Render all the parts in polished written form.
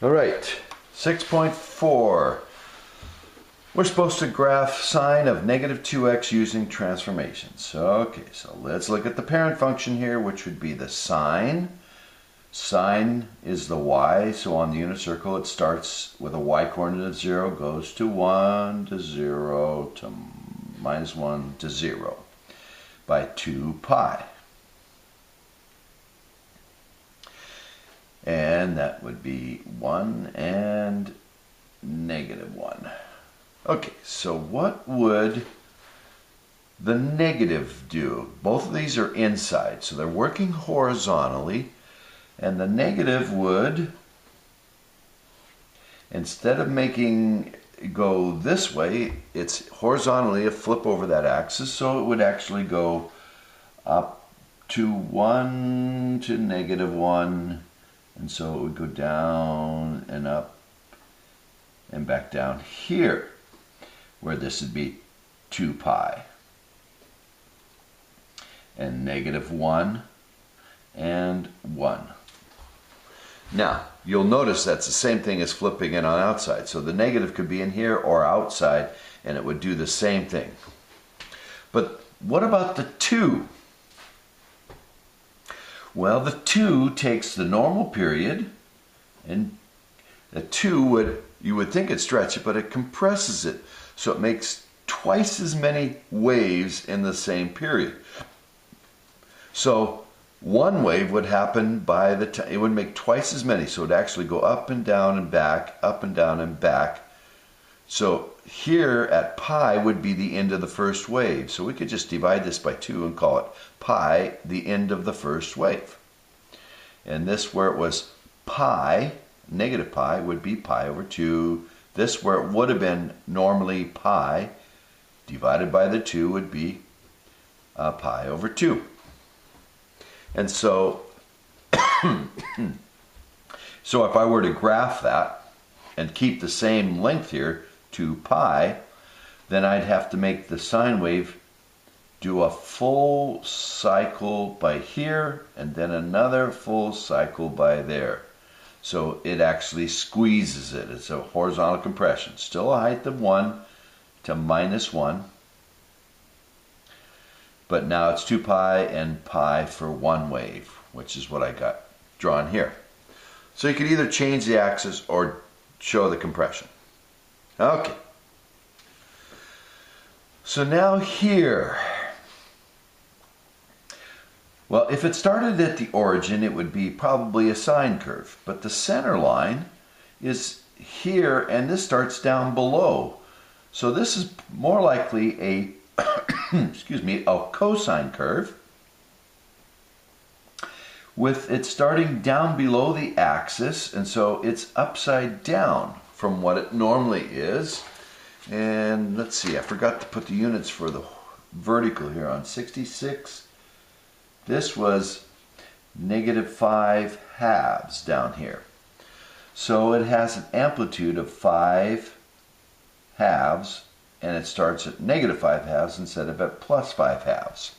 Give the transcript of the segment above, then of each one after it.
All right, 6.4. We're supposed to graph sine of negative 2x using transformations. Okay, so let's look at the parent function here, which would be the sine. Sine is the y, so on the unit circle it starts with a y coordinate of 0, goes to 1 to 0 to minus 1 to 0 by 2 pi. And that would be 1 and negative 1. Okay, so what would the negative do? Both of these are inside, so they're working horizontally, and the negative would, instead of making it go this way, it's horizontally a flip over that axis, so it would actually go up to 1 to negative 1, and so it would go down and up and back down here, where this would be 2 pi and negative 1 and 1. Now, you'll notice that's the same thing as flipping it on outside. So the negative could be in here or outside, and it would do the same thing. But what about the 2? Well, the 2 takes the normal period, and the 2 would, you would think it stretch it, but it compresses it. So it makes twice as many waves in the same period. So one wave would happen by the time, it would make twice as many. So it would actually go up and down and back, up and down and back. So here at pi would be the end of the first wave. So we could just divide this by 2 and call it pi, the end of the first wave. And this where it was pi, negative pi, would be pi over 2. This where it would have been normally pi divided by the 2 would be pi over 2. And so, so if I were to graph that and keep the same length here, 2 pi, then I'd have to make the sine wave do a full cycle by here and then another full cycle by there. So it actually squeezes it. It's a horizontal compression. Still a height of 1 to minus 1. But now it's 2 pi and pi for one wave, which is what I got drawn here. So you could either change the axis or show the compression. Okay. So now here, well, if it started at the origin, it would be probably a sine curve. But the center line is here, and this starts down below. So this is more likely a excuse me, a cosine curve with it starting down below the axis, and so it's upside down from what it normally is. And let's see, I forgot to put the units for the vertical here on 66. This was negative 5 halves down here. So it has an amplitude of 5 halves, and it starts at negative 5 halves instead of at plus 5 halves.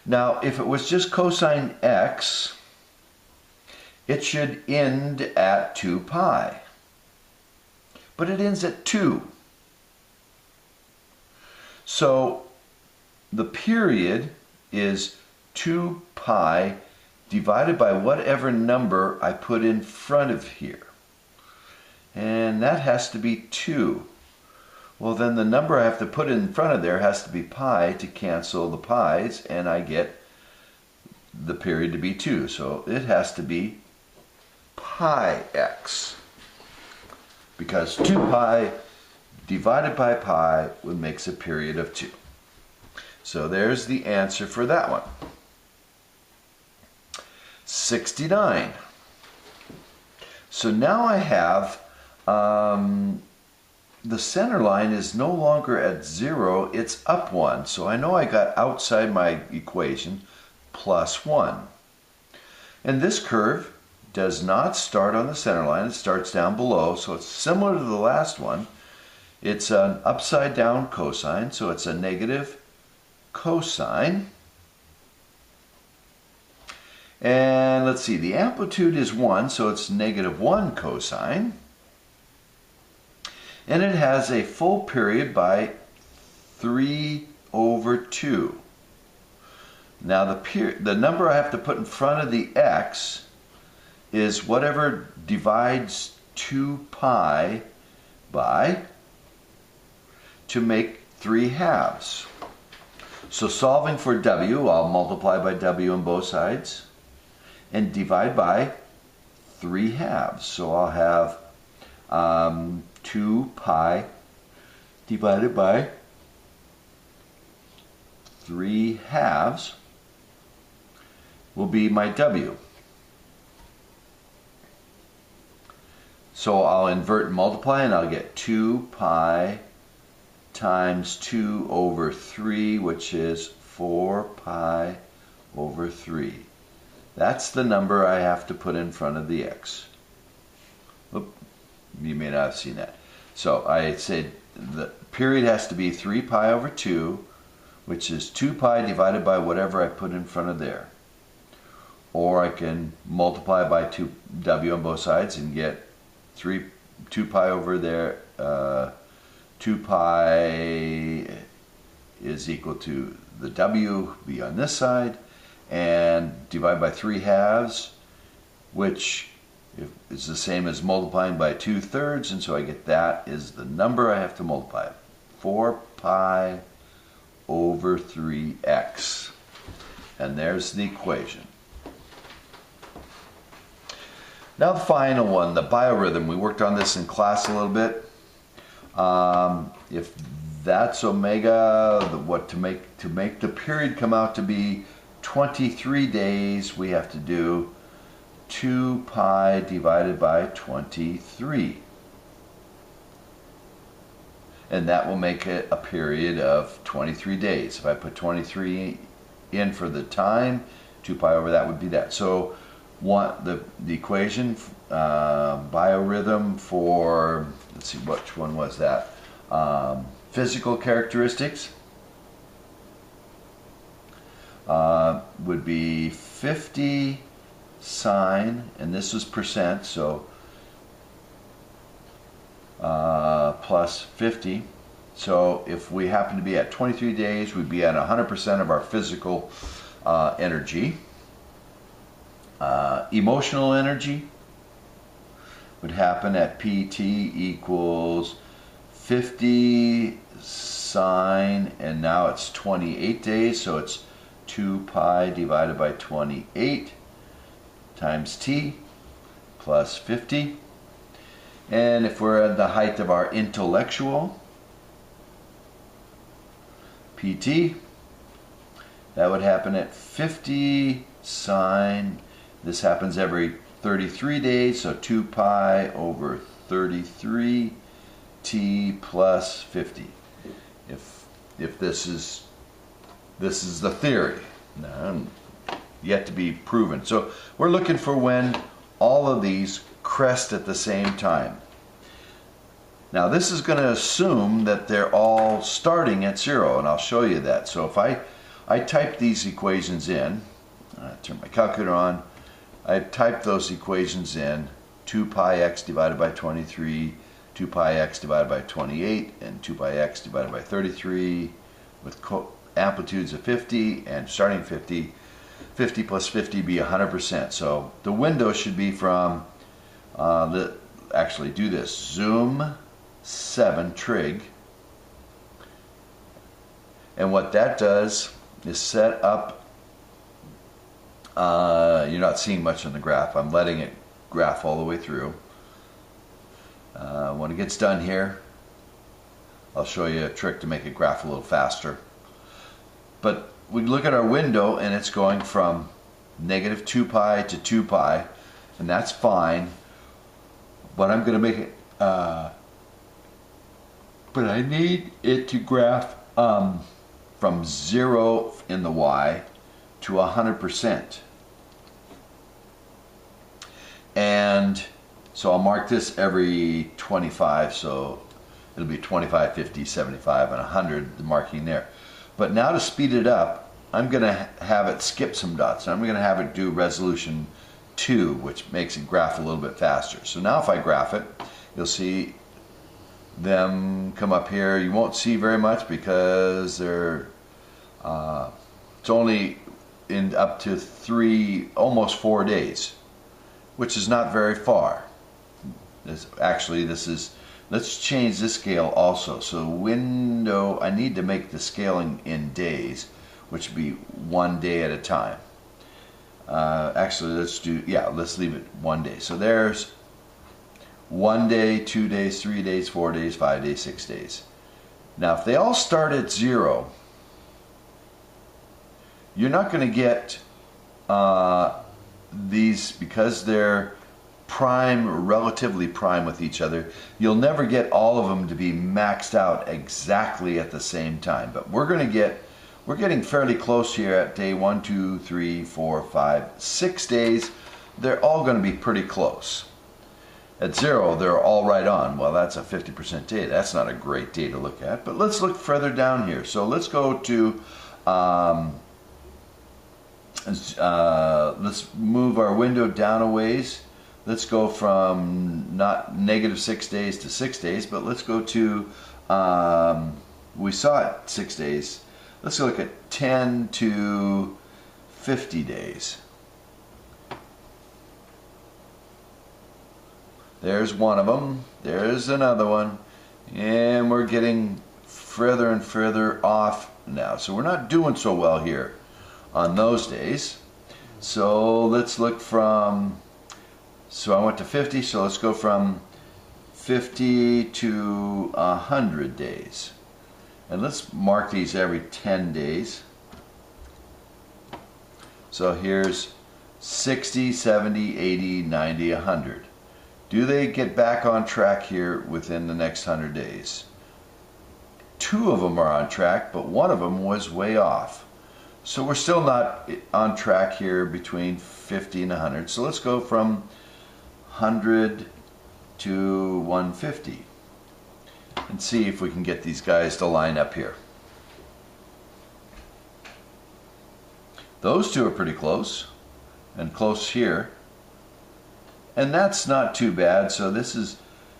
Now, if it was just cosine x, it should end at 2 pi. But it ends at 2. So the period is 2 pi divided by whatever number I put in front of here. And that has to be 2. Well, then the number I have to put in front of there has to be pi to cancel the pi's, and I get the period to be 2. So it has to be pi x, because 2 pi divided by pi would makes a period of 2. So there's the answer for that one. 69. So now I have the center line is no longer at 0, it's up 1. So I know I got outside my equation plus 1. And this curve does not start on the center line, it starts down below, so it's similar to the last one. It's an upside down cosine, so it's a negative cosine. And let's see, the amplitude is 1, so it's -1 cosine. And it has a full period by 3/2. Now the number I have to put in front of the x is whatever divides 2 pi by to make 3/2. So solving for w, I'll multiply by w on both sides and divide by 3/2. So I'll have 2 pi divided by 3/2 will be my w. So I'll invert and multiply, and I'll get 2 pi times 2/3, which is 4 pi over 3. That's the number I have to put in front of the x. Oop, you may not have seen that. So I said the period has to be 3 pi over 2, which is 2 pi divided by whatever I put in front of there. Or I can multiply by 2w on both sides and get 2 pi over there. 2 pi is equal to the w be on this side, and divide by 3/2, which is the same as multiplying by 2/3, and so I get that is the number I have to multiply. 4 pi over 3x. And there's the equation. Now the final one, the biorhythm. We worked on this in class a little bit. If that's omega, to make the period come out to be 23 days, we have to do 2 pi divided by 23. And that will make it a period of 23 days. If I put 23 in for the time, 2 pi over that would be that. So the equation, biorhythm for, let's see, which one was that? Physical characteristics would be 50 sine, and this is percent, so plus 50. So if we happen to be at 23 days, we'd be at 100% of our physical energy. Emotional energy would happen at PT equals 50 sine, and now it's 28 days, so it's 2 pi divided by 28 times t plus 50. And if we're at the height of our intellectual PT, that would happen at 50 sine. This happens every 33 days, so 2 pi over 33 t plus 50. If this is the theory, now, yet to be proven. So we're looking for when all of these crest at the same time. Now this is going to assume that they're all starting at 0, and I'll show you that. So if I type these equations in, turn my calculator on, I type those equations in, 2 pi x divided by 23, 2 pi x divided by 28, and 2 pi x divided by 33, with amplitudes of 50 and starting 50. 50 plus 50 be 100%. So the window should be from, actually do this, zoom 7 trig. And what that does is set up, you're not seeing much on the graph, I'm letting it graph all the way through. When it gets done here, I'll show you a trick to make it graph a little faster. But we look at our window and it's going from -2 pi to 2 pi, and that's fine. But I'm going to make it, but I need it to graph from 0 in the y to 100%. And so I'll mark this every 25, so it'll be 25, 50, 75, and 100, the marking there. But now to speed it up, I'm going to have it skip some dots. I'm going to have it do resolution 2, which makes it graph a little bit faster. So now if I graph it, you'll see them come up here. You won't see very much because they're it's only in up to 3, almost 4 days, which is not very far. This is, let's change this scale also. So window, I need to make the scaling in days, which would be 1 day at a time. Actually, let's leave it 1 day. So there's 1 day, 2 days, 3 days, 4 days, 5 days, 6 days. Now, if they all start at 0, you're not going to get these, because they're prime, relatively prime with each other. You'll never get all of them to be maxed out exactly at the same time. But we're getting fairly close here at day 1, 2, 3, 4, 5, 6 days. They're all going to be pretty close. At 0, they're all right on. Well, that's a 50% day. That's not a great day to look at. But let's look further down here. So let's go to let's move our window down a ways. Let's go from not -6 days to 6 days, but let's go to, we saw it 6 days. Let's look at 10 to 50 days. There's one of them. There's another one. And we're getting further and further off now. So we're not doing so well here on those days. So let's look from, so I went to 50, so let's go from 50 to 100 days. And let's mark these every 10 days. So here's 60, 70, 80, 90, 100. Do they get back on track here within the next 100 days? 2 of them are on track, but 1 of them was way off. So we're still not on track here between 50 and 100. So let's go from 100 to 150 and see if we can get these guys to line up here. Those 2 are pretty close, and close here. And that's not too bad. So this is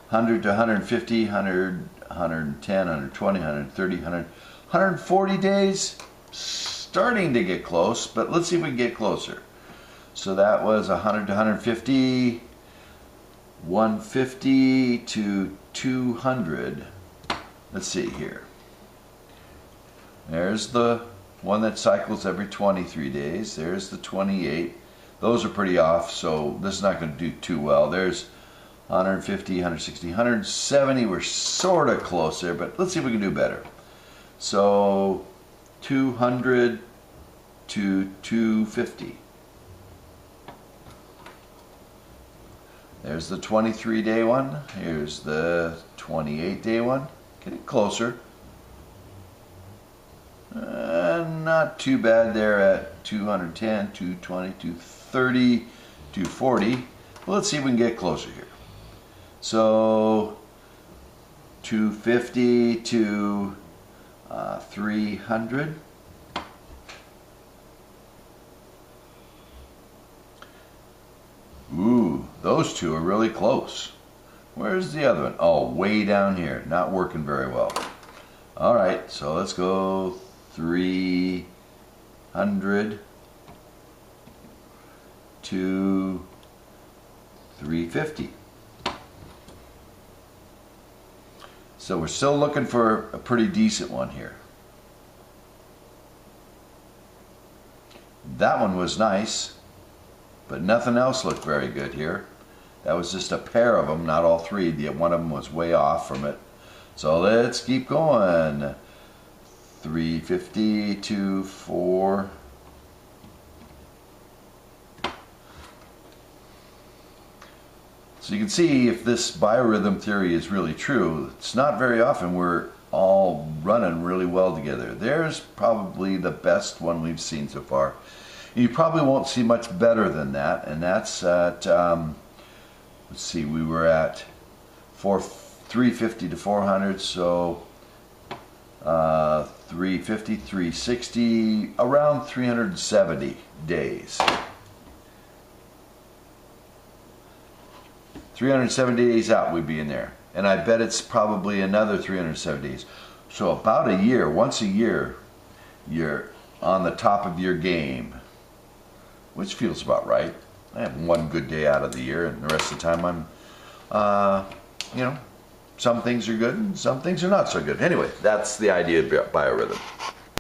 100 to 150, 100, 110, 120, 130, 100, 140 days. Starting to get close, but let's see if we can get closer. So that was 100 to 150, 150 to 200. Let's see here. There's the one that cycles every 23 days. There's the 28. Those are pretty off, so this is not going to do too well. There's 150, 160, 170. We're sort of close there, but let's see if we can do better. So 200 to 250. There's the 23-day one. Here's the 28-day one. Getting closer. Not too bad there at 210, 220, 230, 240. Well, let's see if we can get closer here. So 250 to 300. Ooh, those 2 are really close. Where's the other one? Oh, way down here. Not working very well. All right, so let's go 300 to 350. So we're still looking for a pretty decent one here. That one was nice, but nothing else looked very good here. That was just a pair of them, not all 3. One of them was way off from it. So let's keep going. 350 to 4. So you can see if this biorhythm theory is really true, it's not very often we're all running really well together. There's probably the best one we've seen so far. You probably won't see much better than that, and that's at, let's see, we were at 350 to 400, so 350, 360, around 370 days. 370 days out we'd be in there. And I bet it's probably another 370 days. So about a year, once a year, you're on the top of your game, which feels about right. I have one good day out of the year, and the rest of the time I'm, you know, some things are good and some things are not so good. Anyway, that's the idea of biorhythm.